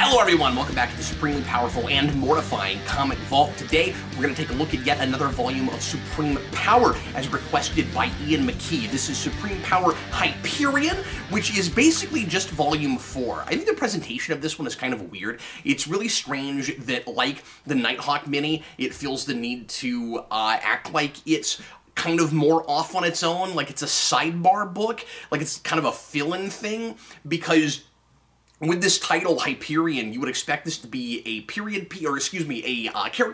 Hello everyone, welcome back to the supremely powerful and mortifying Comic Vault. Today, we're going to take a look at yet another volume of Supreme Power as requested by Ian McKee. This is Supreme Power Hyperion, which is basically just volume 4. I think the presentation of this one is kind of weird. It's really strange that, like the Nighthawk mini, it feels the need to act like it's kind of more off on its own, like it's a sidebar book, like it's kind of a fill-in thing, because with this title, Hyperion, you would expect this to be a character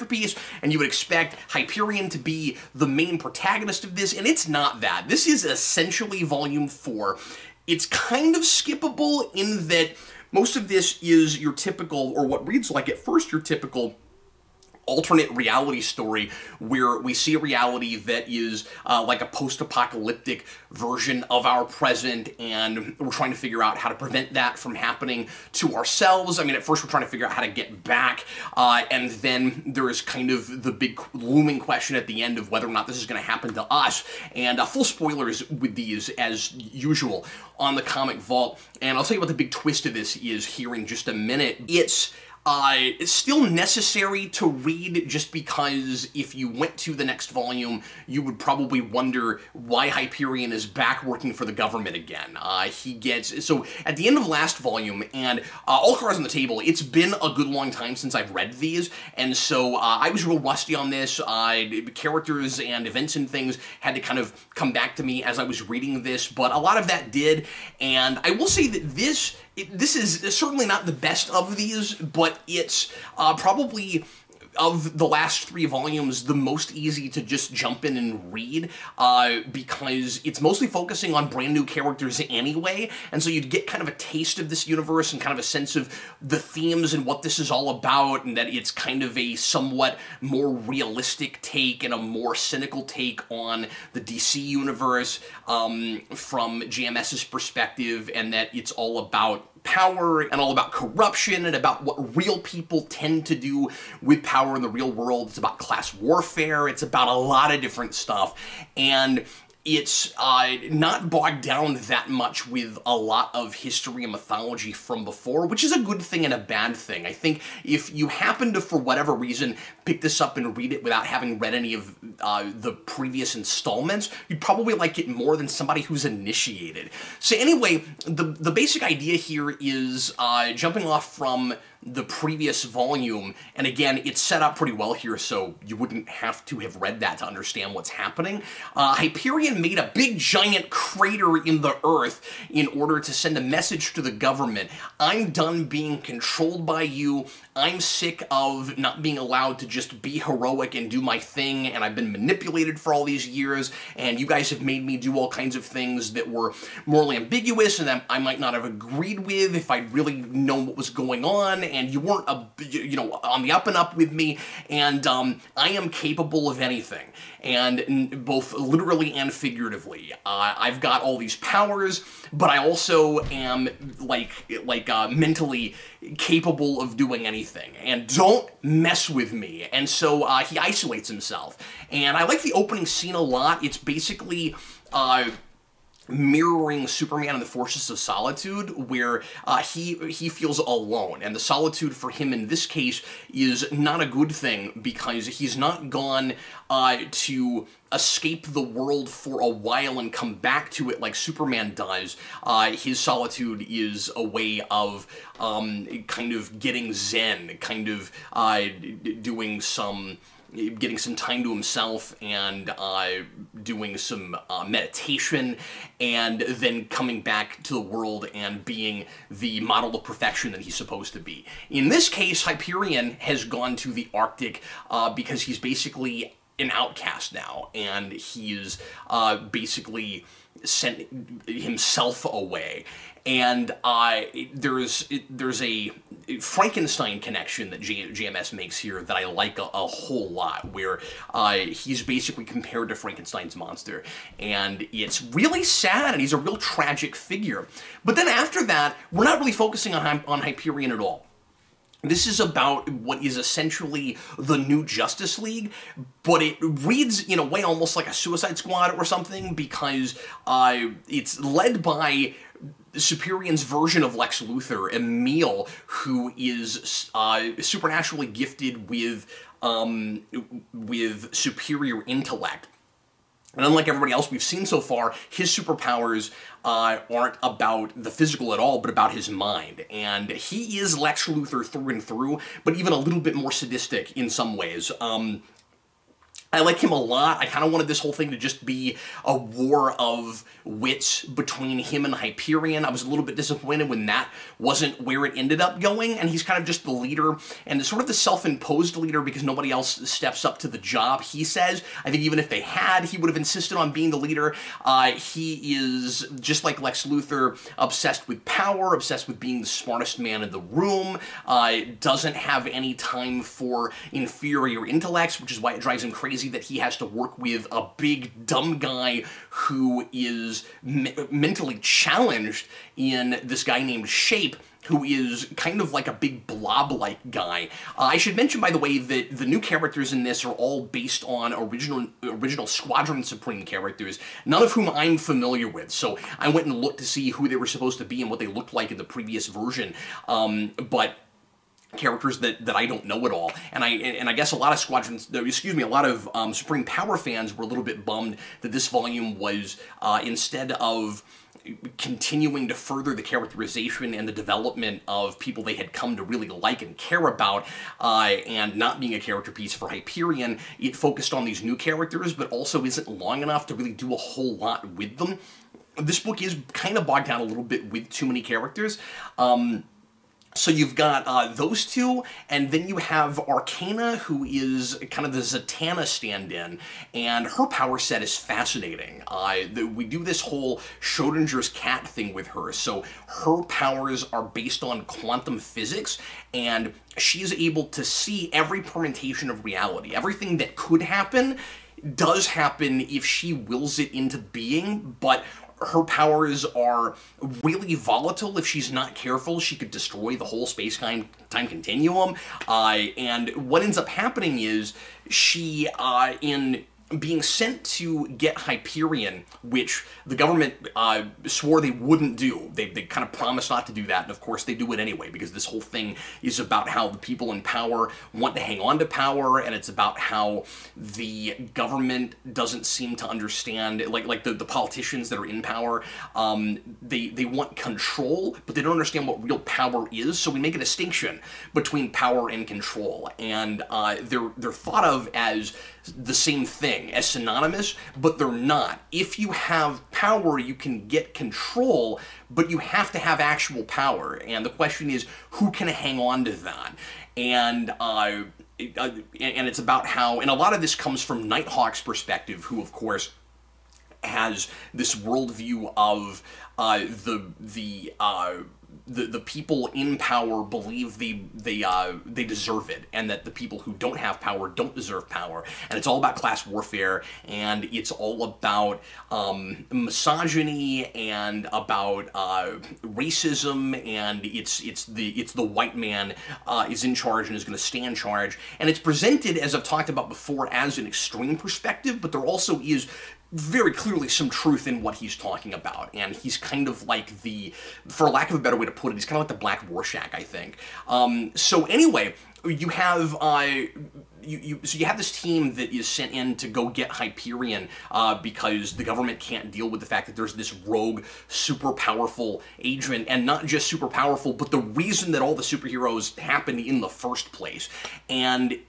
piece, and you would expect Hyperion to be the main protagonist of this, and it's not that. This is essentially volume 4. It's kind of skippable in that most of this is your typical, or what reads like at first your typical alternate reality story where we see a reality that is like a post-apocalyptic version of our present, and we're trying to figure out how to prevent that from happening to ourselves. I mean, at first we're trying to figure out how to get back, and then there is kind of the big looming question at the end of whether or not this is going to happen to us. And full spoilers with these, as usual, on the Comic Vault. And I'll tell you what the big twist of this is here in just a minute. It's still necessary to read, just because if you went to the next volume, you would probably wonder why Hyperion is back working for the government again. So at the end of last volume, and all cards on the table, it's been a good long time since I've read these, and so I was real rusty on this. Characters and events and things had to kind of come back to me as I was reading this, but a lot of that did, and I will say that this is certainly not the best of these, but it's probably, of the last 3 volumes, the most easy to just jump in and read, because it's mostly focusing on brand new characters anyway, and so you'd get kind of a taste of this universe and kind of a sense of the themes and what this is all about, and that it's kind of a somewhat more realistic take and a more cynical take on the DC universe from JMS's perspective, and that it's all about power and all about corruption and about what real people tend to do with power in the real world. It's about class warfare. It's about a lot of different stuff, and it's not bogged down that much with a lot of history and mythology from before, which is a good thing and a bad thing. I think if you happen to, for whatever reason, pick this up and read it without having read any of the previous installments, you'd probably like it more than somebody who's initiated. So anyway, the basic idea here is jumping off from the previous volume, and again, it's set up pretty well here, so you wouldn't have to have read that to understand what's happening. Hyperion made a big giant crater in the earth in order to send a message to the government. I'm done being controlled by you. I'm sick of not being allowed to just be heroic and do my thing, and I've been manipulated for all these years, and you guys have made me do all kinds of things that were morally ambiguous and that I might not have agreed with if I'd really known what was going on, and you weren't, on the up and up with me, and I am capable of anything, and both literally and figuratively. I've got all these powers, but I also am mentally capable of doing anything, and don't mess with me. And so he isolates himself, and I like the opening scene a lot. It's basically mirroring Superman and the Fortress of Solitude, where he feels alone, and the solitude for him in this case is not a good thing, because he's not gone to escape the world for a while and come back to it like Superman does. His solitude is a way of kind of getting zen, kind of getting some time to himself and doing some meditation, and then coming back to the world and being the model of perfection that he's supposed to be. In this case, Hyperion has gone to the Arctic because he's basically an outcast now, and he's basically sent himself away. And there's a Frankenstein connection that JMS makes here that I like a whole lot, where he's basically compared to Frankenstein's monster, and it's really sad, and he's a real tragic figure. But then after that, we're not really focusing on Hyperion at all. This is about what is essentially the new Justice League, but it reads in a way almost like a Suicide Squad or something, because it's led by Superion's version of Lex Luthor, Emil, who is supernaturally gifted with superior intellect. And unlike everybody else we've seen so far, his superpowers aren't about the physical at all, but about his mind. And he is Lex Luthor through and through, but even a little bit more sadistic in some ways. I like him a lot. I kind of wanted this whole thing to just be a war of wits between him and Hyperion. I was a little bit disappointed when that wasn't where it ended up going, and he's kind of just the leader, and sort of the self-imposed leader because nobody else steps up to the job, he says. I think even if they had, he would have insisted on being the leader. He is, just like Lex Luthor, obsessed with power, obsessed with being the smartest man in the room, doesn't have any time for inferior intellects, which is why it drives him crazy that he has to work with a big, dumb guy who is mentally challenged in this guy named Shape, who is kind of like a big blob-like guy. I should mention, by the way, that the new characters in this are all based on original Squadron Supreme characters, none of whom I'm familiar with, so I went and looked to see who they were supposed to be and what they looked like in the previous version, but characters that I don't know at all, and I guess a lot of a lot of Supreme Power fans were a little bit bummed that this volume was, instead of continuing to further the characterization and the development of people they had come to really like and care about, and not being a character piece for Hyperion, it focused on these new characters, but also isn't long enough to really do a whole lot with them. This book is kind of bogged down a little bit with too many characters. So you've got those two, and then you have Arcana, who is kind of the Zatanna stand-in, and her power set is fascinating. We do this whole Schrodinger's cat thing with her, so her powers are based on quantum physics, and she's able to see every permutation of reality. Everything that could happen does happen if she wills it into being, but her powers are really volatile. If she's not careful, she could destroy the whole space-time continuum. And what ends up happening is she, in being sent to get Hyperion, which the government swore they wouldn't do. They kind of promised not to do that, and of course they do it anyway, because this whole thing is about how the people in power want to hang on to power, and it's about how the government doesn't seem to understand, like the politicians that are in power, they want control, but they don't understand what real power is, so we make a distinction between power and control, and they're thought of as the same thing, as synonymous, but they're not. If you have power, you can get control, but you have to have actual power, and the question is, who can hang on to that? And it's about how, and a lot of this comes from Nighthawk's perspective, who, of course, has this worldview of the people in power believe they deserve it, and that the people who don't have power don't deserve power, and it's all about class warfare, and it's all about misogyny, and about racism, and it's the white man is in charge and is going to stay in charge, and it's presented, as I've talked about before, as an extreme perspective, but there also is very clearly some truth in what he's talking about, and he's kind of like for lack of a better way to put it, he's kind of like the Black Rorschach, I think. So anyway, you have so you have this team that is sent in to go get Hyperion because the government can't deal with the fact that there's this rogue, super powerful agent, and not just super powerful, but the reason that all the superheroes happened in the first place. And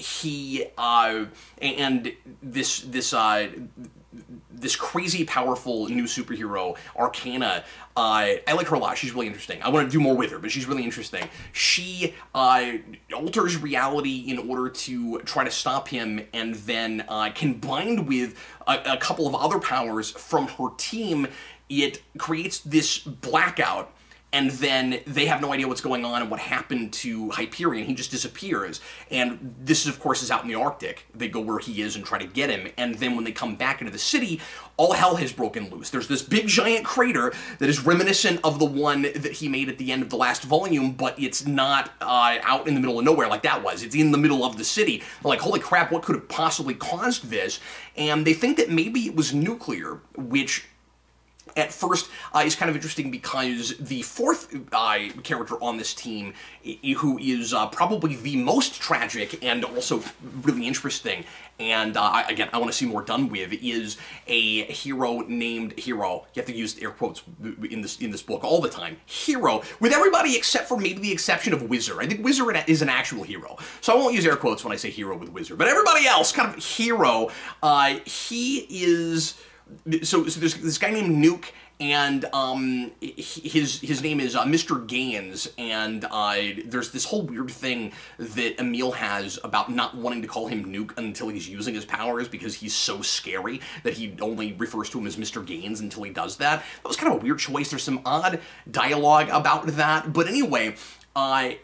this crazy powerful new superhero, Arcana, I like her a lot. She's really interesting. I want to do more with her, but she's really interesting. She alters reality in order to try to stop him, and then combined with a couple of other powers from her team, it creates this blackout, and then they have no idea what's going on and what happened to Hyperion. He just disappears. And this, of course, is out in the Arctic. They go where he is and try to get him. And then when they come back into the city, all hell has broken loose. There's this big giant crater that is reminiscent of the one that he made at the end of the last volume, but it's not out in the middle of nowhere like that was. It's in the middle of the city. They're like, holy crap, what could have possibly caused this? And they think that maybe it was nuclear, which at first is kind of interesting because the fourth character on this team, who is probably the most tragic and also really interesting, and again, I want to see more done with, is a hero named Hero. You have to use air quotes in this book all the time. Hero, with everybody except for maybe the exception of Wizard. I think Wizard is an actual hero, so I won't use air quotes when I say hero with Wizard. But everybody else, kind of Hero, he is... So there's this guy named Nuke, and his name is Mr. Gaines, and there's this whole weird thing that Emil has about not wanting to call him Nuke until he's using his powers because he's so scary that he only refers to him as Mr. Gaines until he does that. That was kind of a weird choice. There's some odd dialogue about that, but anyway,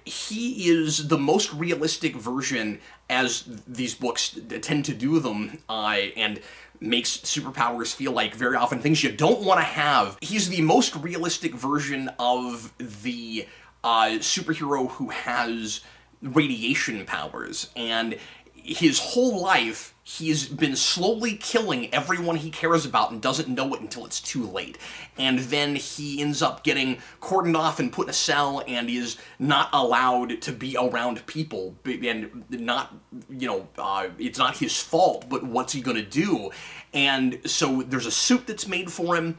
he is the most realistic version, as these books tend to do them, and makes superpowers feel like very often things you don't want to have. He's the most realistic version of the superhero who has radiation powers, and his whole life he's been slowly killing everyone he cares about and doesn't know it until it's too late. And then he ends up getting cordoned off and put in a cell and is not allowed to be around people. And not, you know, it's not his fault, but what's he gonna do? And so there's a suit that's made for him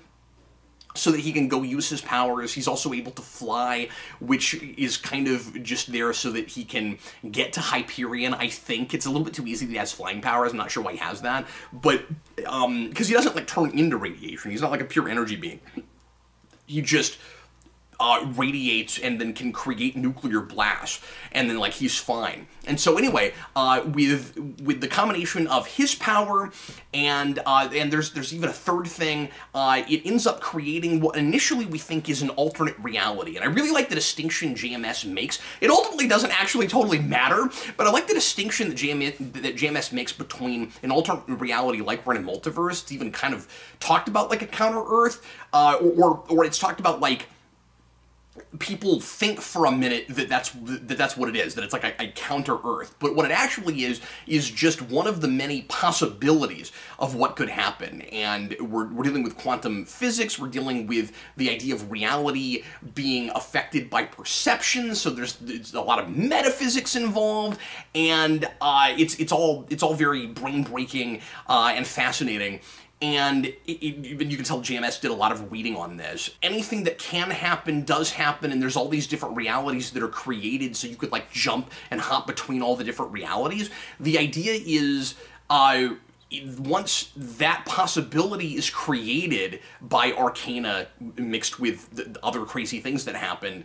so that he can go use his powers. He's also able to fly, which is kind of just there so that he can get to Hyperion, I think. It's a little bit too easy that he has flying powers. I'm not sure why he has that. But, because he doesn't, like, turn into radiation. He's not like a pure energy being. He just radiates and then can create nuclear blasts, and then, like, he's fine. And so anyway, with the combination of his power and there's even a third thing, it ends up creating what initially we think is an alternate reality. And I really like the distinction JMS makes. It ultimately doesn't actually totally matter, but I like the distinction that JMS makes between an alternate reality like we're in a multiverse. It's even kind of talked about like a Counter-Earth, or it's talked about like people think for a minute that that's what it is, that it's like a counter-Earth. But what it actually is just one of the many possibilities of what could happen. And we're dealing with quantum physics, we're dealing with the idea of reality being affected by perception, so there's a lot of metaphysics involved, and it's all very brain-breaking and fascinating. And you can tell JMS did a lot of reading on this. Anything that can happen does happen, and there's all these different realities that are created so you could like jump and hop between all the different realities. The idea is, once that possibility is created by Arcana mixed with the other crazy things that happen,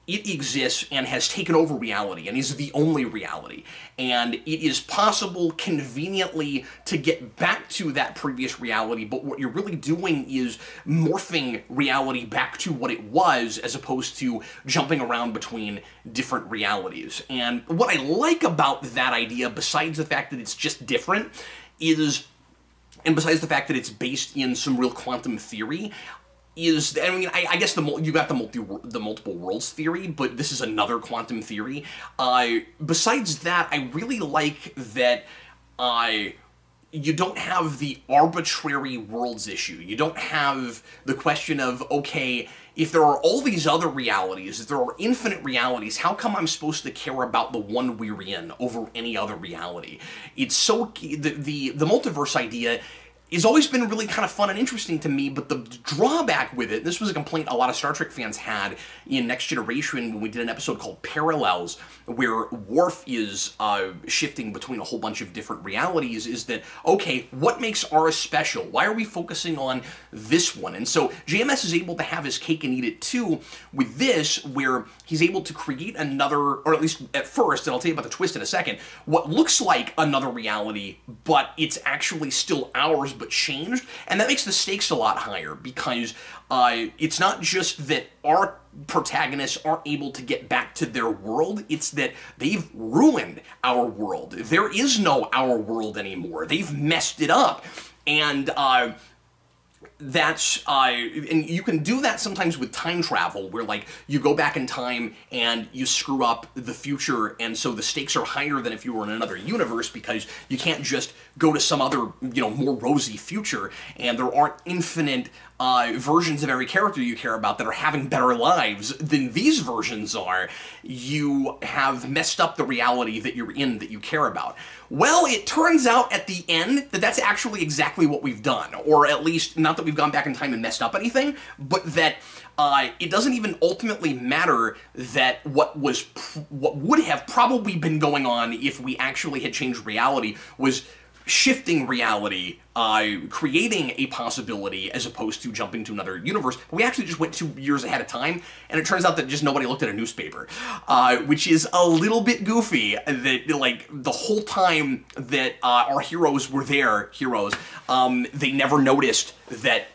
it exists and has taken over reality and is the only reality. And it is possible conveniently to get back to that previous reality, but what you're really doing is morphing reality back to what it was as opposed to jumping around between different realities. And what I like about that idea, besides the fact that it's just different, and besides the fact that it's based in some real quantum theory, I mean, I guess you got the multiple worlds theory, but this is another quantum theory. Besides that, I really like that you don't have the arbitrary worlds issue. You don't have the question of, okay, if there are all these other realities, if there are infinite realities, how come I'm supposed to care about the one we're in over any other reality? It's so... The multiverse idea has always been really kind of fun and interesting to me, but the drawback with it, this was a complaint a lot of Star Trek fans had in Next Generation when we did an episode called Parallels, where Worf is shifting between a whole bunch of different realities, is that, okay, what makes ours special? Why are we focusing on this one? And so JMS is able to have his cake and eat it too with this, where he's able to create another, or at least at first, and I'll tell you about the twist in a second, what looks like another reality, but it's actually still ours, but changed, and that makes the stakes a lot higher, because it's not just that our protagonists aren't able to get back to their world, it's that they've ruined our world. There is no our world anymore. They've messed it up, and that's, and you can do that sometimes with time travel, where, like, you go back in time and you screw up the future, and so the stakes are higher than if you were in another universe, because you can't just go to some other, you know, more rosy future, and there aren't infinite versions of every character you care about that are having better lives than these versions are. You have messed up the reality that you're in that you care about. Well, it turns out at the end that that's actually exactly what we've done, or at least not that we've gone back in time and messed up anything, but that it doesn't even ultimately matter that what would have probably been going on if we actually had changed reality was shifting reality, creating a possibility as opposed to jumping to another universe. We actually just went 2 years ahead of time, and it turns out that just nobody looked at a newspaper, which is a little bit goofy, that, like, the whole time that our heroes were there, they never noticed that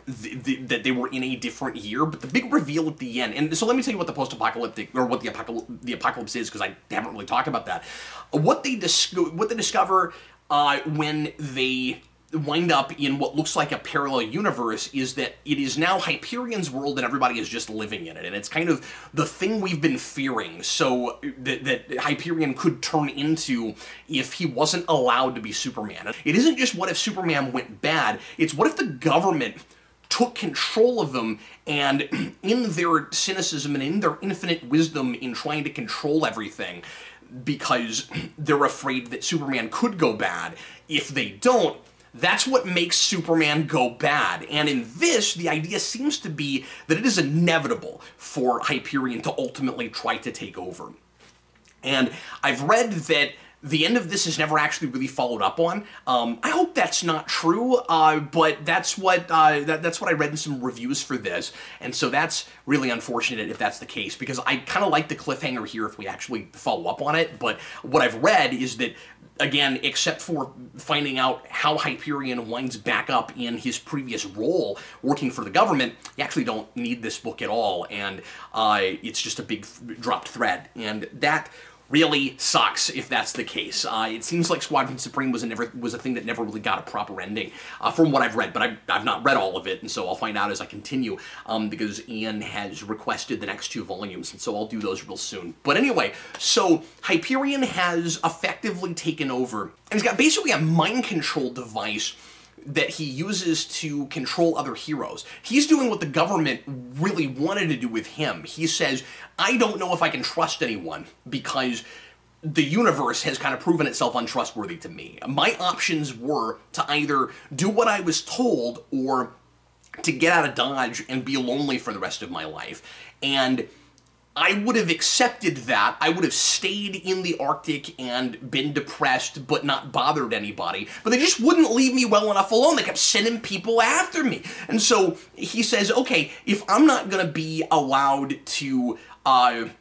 that they were in a different year. But the big reveal at the end, and so let me tell you what the post-apocalyptic, or what the apocalypse is, because I haven't really talked about that. What they discover when they wind up in what looks like a parallel universe is that it is now Hyperion's world and everybody is just living in it. And it's kind of the thing we've been fearing, so that Hyperion could turn into if he wasn't allowed to be Superman. It isn't just what if Superman went bad, it's what if the government took control of them, and in their cynicism and in their infinite wisdom in trying to control everything, because they're afraid that Superman could go bad. If they don't, that's what makes Superman go bad. And in this, the idea seems to be that it is inevitable for Hyperion to ultimately try to take over. And I've read that the end of this is never actually really followed up on. I hope that's not true, but that's what I read in some reviews for this, and so that's really unfortunate if that's the case, because I kind of like the cliffhanger here if we actually follow up on it. But what I've read is that, again, except for finding out how Hyperion winds back up in his previous role working for the government, you actually don't need this book at all, and it's just a big dropped thread, and that really sucks if that's the case. It seems like Squadron Supreme was a thing that never really got a proper ending, from what I've read, but I've not read all of it, and so I'll find out as I continue, because Ian has requested the next 2 volumes, and so I'll do those real soon. But anyway, so Hyperion has effectively taken over, and he's got basically a mind control device that he uses to control other heroes. He's doing what the government really wanted to do with him. He says, I don't know if I can trust anyone because the universe has kind of proven itself untrustworthy to me. My options were to either do what I was told or to get out of Dodge and be lonely for the rest of my life. And I would have accepted that. I would have stayed in the Arctic and been depressed but not bothered anybody. But they just wouldn't leave me well enough alone. They kept sending people after me. And so he says, okay, if I'm not going to be allowed to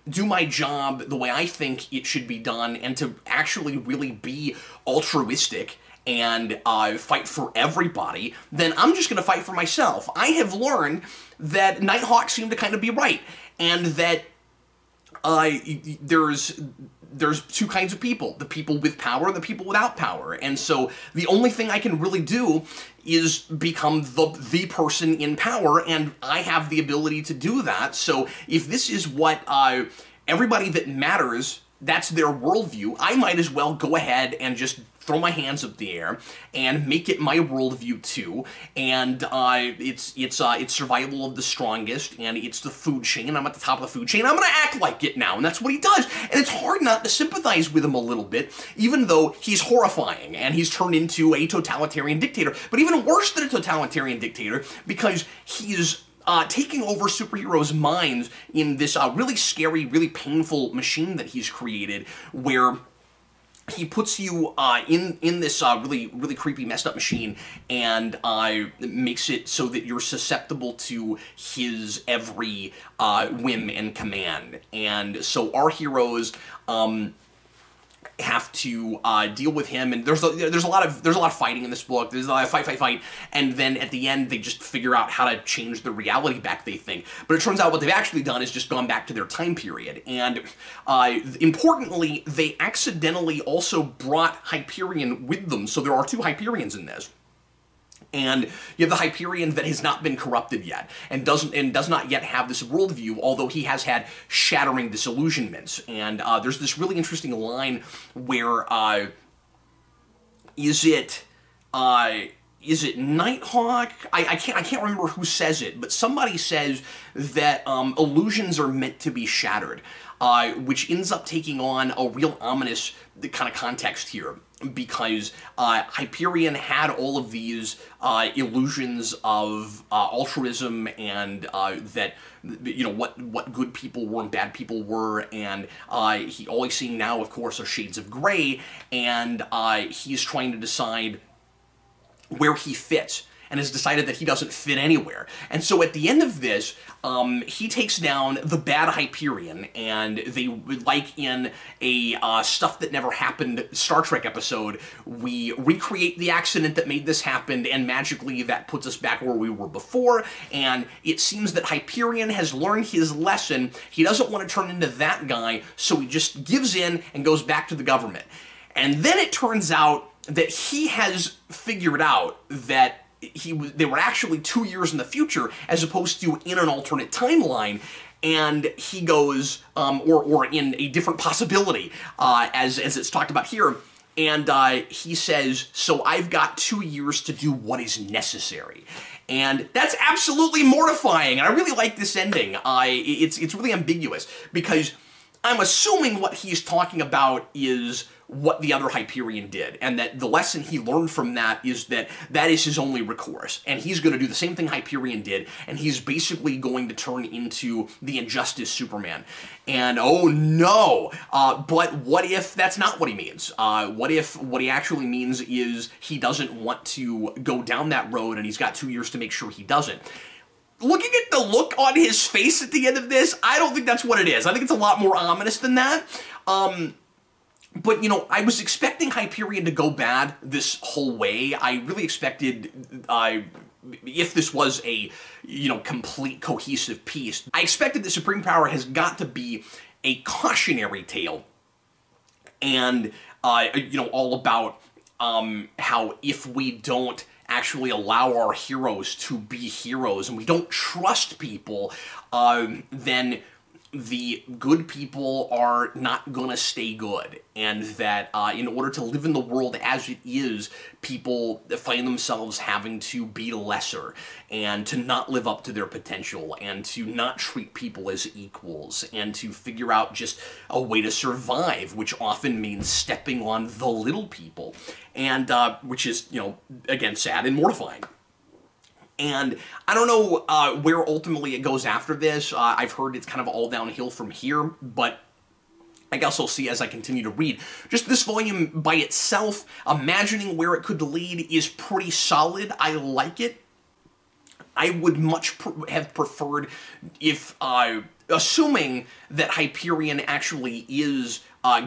do my job the way I think it should be done and to actually really be altruistic and fight for everybody, then I'm just going to fight for myself. I have learned that Nighthawk seemed to kind of be right, and that there's 2 kinds of people, the people with power and the people without power. And so the only thing I can really do is become the person in power, and I have the ability to do that. So if this is what everybody that matters, that's their worldview, I might as well go ahead and just throw my hands up the air and make it my worldview too. And it's survival of the strongest, and it's the food chain. I'm at the top of the food chain. I'm gonna act like it now, and that's what he does. And it's hard not to sympathize with him a little bit, even though he's horrifying and he's turned into a totalitarian dictator. But even worse than a totalitarian dictator, because he is taking over superheroes' minds in this really scary, really painful machine that he's created, where he puts you in this really creepy, messed up machine, and makes it so that you're susceptible to his every whim and command. And so our heroes have to deal with him, and there's a lot of fighting in this book. There's a lot of fight, and then at the end they just figure out how to change the reality back, they think. But it turns out what they've actually done is just gone back to their time period. And importantly, they accidentally also brought Hyperion with them. So there are 2 Hyperions in this. And you have the Hyperion that has not been corrupted yet, and does not yet have this worldview, although he has had shattering disillusionments. And there's this really interesting line where is it Nighthawk? I can't remember who says it, but somebody says that illusions are meant to be shattered, which ends up taking on a real ominous kind of context here, because Hyperion had all of these illusions of altruism and that, you know, what good people were and bad people were, and all he's seeing now, of course, are shades of gray, and he's trying to decide where he fits, and has decided that he doesn't fit anywhere. And so at the end of this, he takes down the bad Hyperion, and they, like in a Stuff That Never Happened Star Trek episode, we recreate the accident that made this happen, and magically that puts us back where we were before, and it seems that Hyperion has learned his lesson. He doesn't want to turn into that guy, so he just gives in and goes back to the government. And then it turns out that he has figured out that they were actually 2 years in the future as opposed to in an alternate timeline, and he goes, or in a different possibility, as it's talked about here, and he says, so I've got 2 years to do what is necessary. And that's absolutely mortifying, and I really like this ending. It's really ambiguous, because I'm assuming what he's talking about is what the other Hyperion did, and that the lesson he learned from that is that that is his only recourse, and he's going to do the same thing Hyperion did, and he's basically going to turn into the Injustice Superman. And oh no, but what if that's not what he means? What if what he actually means is he doesn't want to go down that road, and he's got 2 years to make sure he doesn't? Looking at the look on his face at the end of this, I don't think that's what it is. I think it's a lot more ominous than that. But, you know, I was expecting Hyperion to go bad this whole way. I really expected, if this was a, you know, complete cohesive piece, I expected the Supreme Power has got to be a cautionary tale. And, you know, all about how if we don't actually allow our heroes to be heroes and we don't trust people, then the good people are not gonna stay good, and that in order to live in the world as it is, people find themselves having to be lesser, and to not live up to their potential, and to not treat people as equals, and to figure out just a way to survive, which often means stepping on the little people, and which is, you know, again, sad and mortifying. And I don't know where ultimately it goes after this. I've heard it's kind of all downhill from here, but I guess I'll see as I continue to read. Just this volume by itself, imagining where it could lead, is pretty solid. I like it. I would much have preferred if, assuming that Hyperion actually is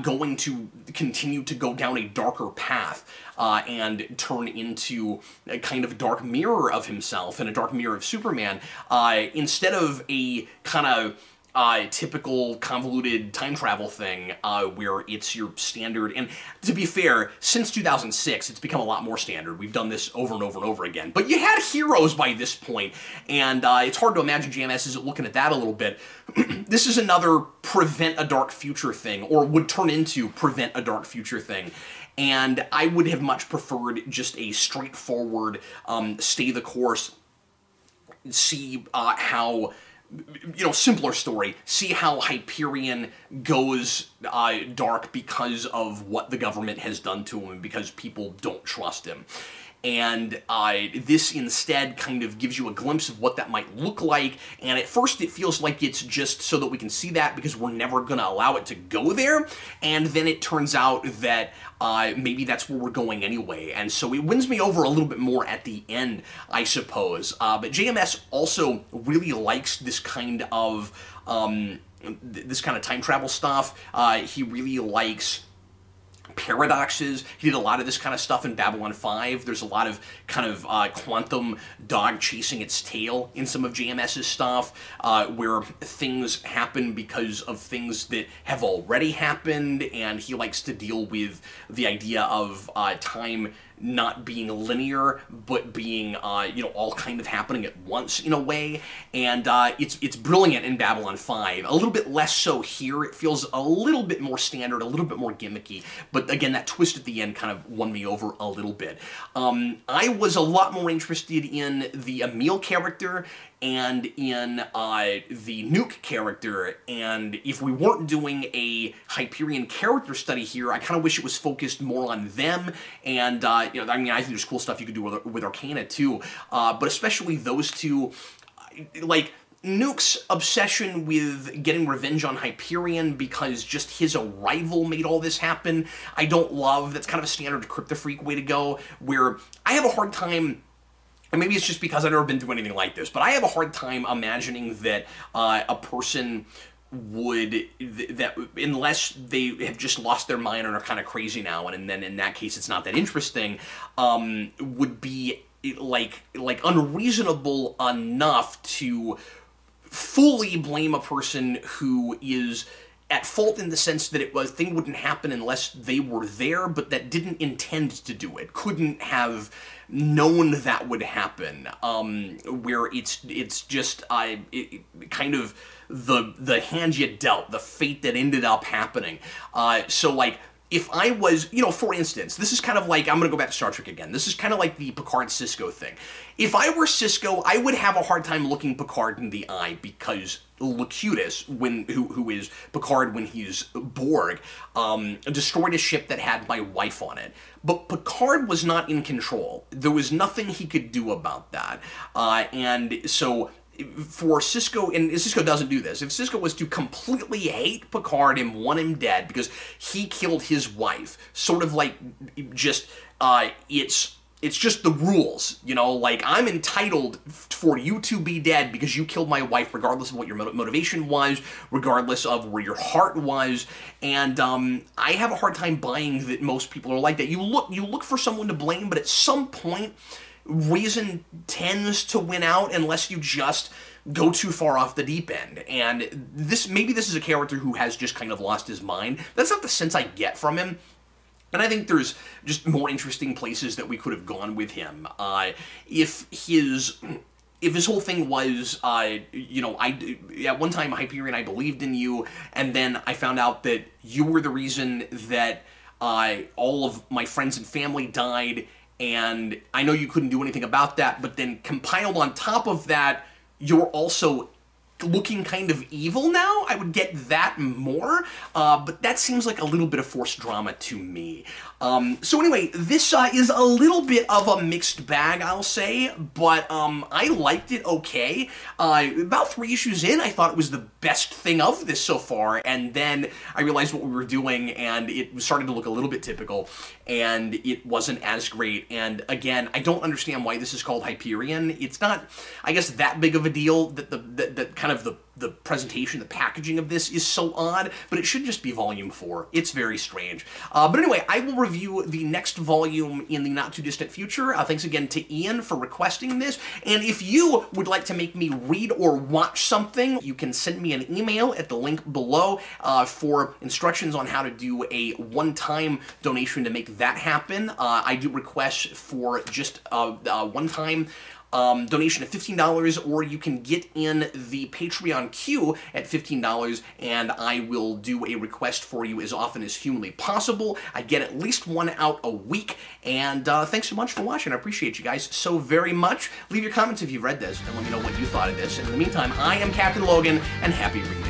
going to continue to go down a darker path and turn into a kind of dark mirror of himself and a dark mirror of Superman, instead of a kind of typical convoluted time travel thing where it's your standard, and to be fair, since 2006 it's become a lot more standard. We've done this over and over and over again, but you had heroes by this point, and it's hard to imagine JMS isn't looking at that a little bit. This is another prevent a dark future thing, or would turn into prevent a dark future thing, and I would have much preferred just a straightforward stay the course, see how, you know, simpler story. See how Hyperion goes dark because of what the government has done to him and because people don't trust him. And this instead kind of gives you a glimpse of what that might look like, and at first it feels like it's just so that we can see that because we're never going to allow it to go there, and then it turns out that maybe that's where we're going anyway, and so it wins me over a little bit more at the end, I suppose. But JMS also really likes this kind of time travel stuff. He really likes paradoxes. He did a lot of this kind of stuff in Babylon 5. There's a lot of kind of quantum dog chasing its tail in some of JMS's stuff, where things happen because of things that have already happened, and he likes to deal with the idea of time not being linear, but being, you know, all kind of happening at once in a way. And it's brilliant in Babylon 5. A little bit less so here. It feels a little bit more standard, a little bit more gimmicky. But again, that twist at the end kind of won me over a little bit. I was a lot more interested in the Emil character and in the Nuke character, and if we weren't doing a Hyperion character study here, I kind of wish it was focused more on them, and, you know, I mean, I think there's cool stuff you could do with Arcana, too, but especially those two, like, Nuke's obsession with getting revenge on Hyperion because just his arrival made all this happen, I don't love. That's kind of a standard Crypto Freak way to go, where I have a hard time, and maybe it's just because I've never been through anything like this, but I have a hard time imagining that a person would, that unless they have just lost their mind and are kind of crazy now, and then in that case it's not that interesting, would be like unreasonable enough to fully blame a person who is at fault in the sense that a thing wouldn't happen unless they were there, but that didn't intend to do it, couldn't have known that would happen, where it's just kind of the hand you dealt, the fate that ended up happening. So like, if I was, you know, for instance, this is kind of like, I'm going to go back to Star Trek again. This is kind of like the Picard-Sisko thing. If I were Sisko, I would have a hard time looking Picard in the eye because Locutus, who is Picard when he's Borg, destroyed a ship that had my wife on it. But Picard was not in control. There was nothing he could do about that. And so for Sisko, and Sisko doesn't do this, if Sisko was to completely hate Picard and want him dead because he killed his wife, sort of like just, it's just the rules, you know, like, I'm entitled for you to be dead because you killed my wife, regardless of what your motivation was, regardless of where your heart was, and I have a hard time buying that most people are like that. You look for someone to blame, but at some point, reason tends to win out unless you just go too far off the deep end. And maybe this is a character who has just kind of lost his mind. That's not the sense I get from him. And I think there's just more interesting places that we could have gone with him. If his whole thing was, you know, at one time, Hyperion, I believed in you, and then I found out that you were the reason that all of my friends and family died, and I know you couldn't do anything about that, but then compiled on top of that, you're also looking kind of evil now. I would get that more, but that seems like a little bit of forced drama to me. So anyway, this is a little bit of a mixed bag, I'll say, but I liked it okay. About 3 issues in, I thought it was the best thing of this so far, and then I realized what we were doing, and it started to look a little bit typical, and it wasn't as great. And again, I don't understand why this is called Hyperion. It's not, I guess, that big of a deal that that kind of the presentation, the packaging of this is so odd, but it should just be volume 4. It's very strange. But anyway, I will review the next volume in the not-too-distant future. Thanks again to Ian for requesting this, and if you would like to make me read or watch something, you can send me an email at the link below for instructions on how to do a one-time donation to make that happen. I do requests for just one-time donation of $15, or you can get in the Patreon queue at $15, and I will do a request for you as often as humanly possible. I get at least one out a week, and thanks so much for watching. I appreciate you guys so very much. Leave your comments if you've read this, and let me know what you thought of this. And in the meantime, I am Captain Logan, and happy reading.